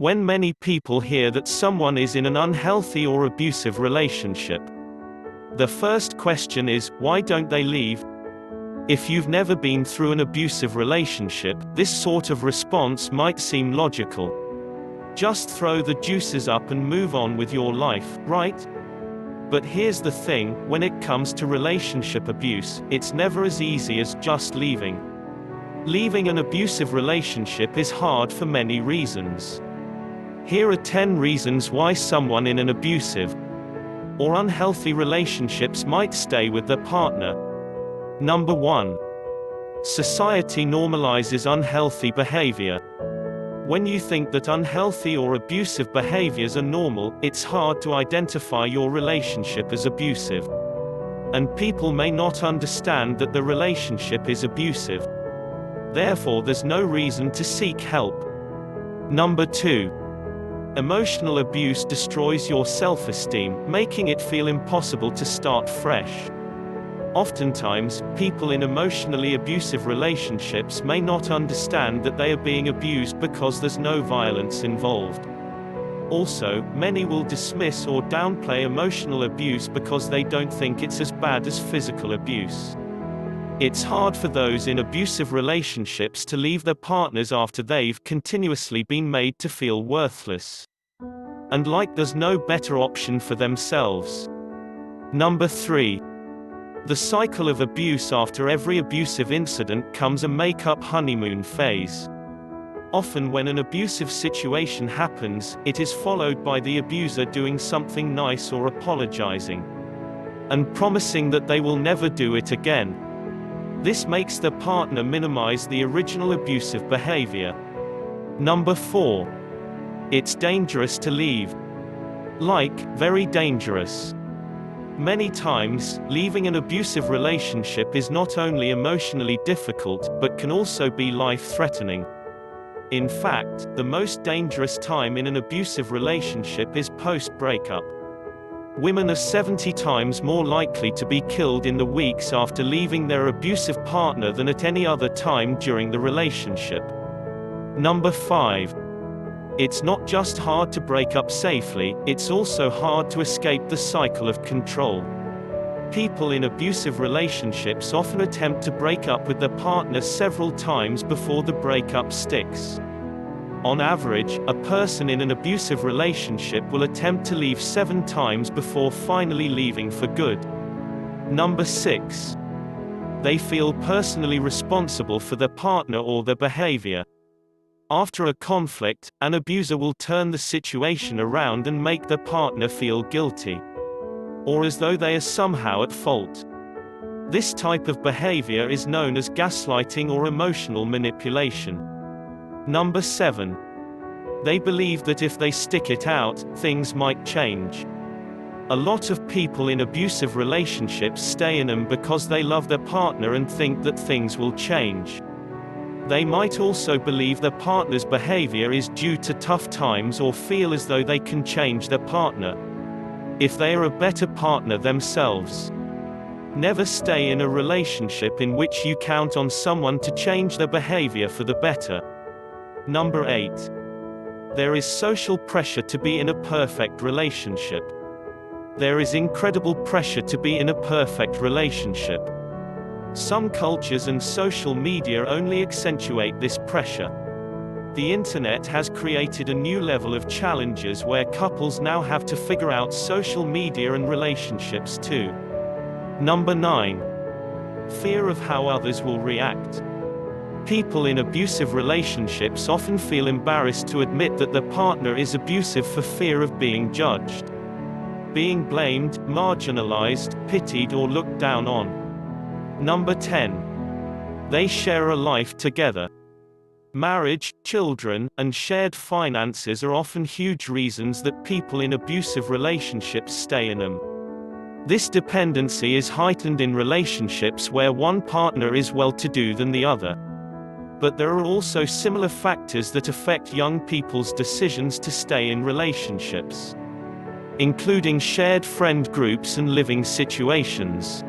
When many people hear that someone is in an unhealthy or abusive relationship, the first question is, why don't they leave? If you've never been through an abusive relationship, this sort of response might seem logical. Just throw the deuces up and move on with your life, right? But here's the thing, when it comes to relationship abuse, it's never as easy as just leaving. Leaving an abusive relationship is hard for many reasons. Here are 10 reasons why someone in an abusive or unhealthy relationships might stay with their partner. Number 1. Society normalizes unhealthy behavior. When you think that unhealthy or abusive behaviors are normal, it's hard to identify your relationship as abusive. And people may not understand that the relationship is abusive. Therefore, there's no reason to seek help. Number 2. Emotional abuse destroys your self-esteem, making it feel impossible to start fresh. Oftentimes, people in emotionally abusive relationships may not understand that they are being abused because there's no violence involved. Also, many will dismiss or downplay emotional abuse because they don't think it's as bad as physical abuse. It's hard for those in abusive relationships to leave their partners after they've continuously been made to feel worthless and like there's no better option for themselves. Number 3. The cycle of abuse. After every abusive incident comes a make-up honeymoon phase. Often when an abusive situation happens, it is followed by the abuser doing something nice or apologizing and promising that they will never do it again. This makes the partner minimize the original abusive behavior. Number 4. It's dangerous to leave. Very dangerous. Many times, leaving an abusive relationship is not only emotionally difficult, but can also be life-threatening. In fact, the most dangerous time in an abusive relationship is post-breakup. Women are 70 times more likely to be killed in the weeks after leaving their abusive partner than at any other time during the relationship. Number 5. It's not just hard to break up safely, it's also hard to escape the cycle of control. People in abusive relationships often attempt to break up with their partner several times before the breakup sticks. On average, a person in an abusive relationship will attempt to leave 7 times before finally leaving for good. Number 6. They feel personally responsible for their partner or their behavior. After a conflict, an abuser will turn the situation around and make their partner feel guilty, or as though they are somehow at fault. This type of behavior is known as gaslighting or emotional manipulation. Number 7. They believe that if they stick it out, things might change. A lot of people in abusive relationships stay in them because they love their partner and think that things will change. They might also believe their partner's behavior is due to tough times or feel as though they can change their partner if they are a better partner themselves. Never stay in a relationship in which you count on someone to change their behavior for the better. Number 8. There is social pressure to be in a perfect relationship. There is incredible pressure to be in a perfect relationship. Some cultures and social media only accentuate this pressure. The internet has created a new level of challenges where couples now have to figure out social media and relationships too. Number 9. Fear of how others will react. People in abusive relationships often feel embarrassed to admit that their partner is abusive for fear of being judged, being blamed, marginalized, pitied, or looked down on. Number 10. They share a life together. Marriage, children, and shared finances are often huge reasons that people in abusive relationships stay in them. This dependency is heightened in relationships where one partner is well-to-do than the other. But there are also similar factors that affect young people's decisions to stay in relationships, including shared friend groups and living situations.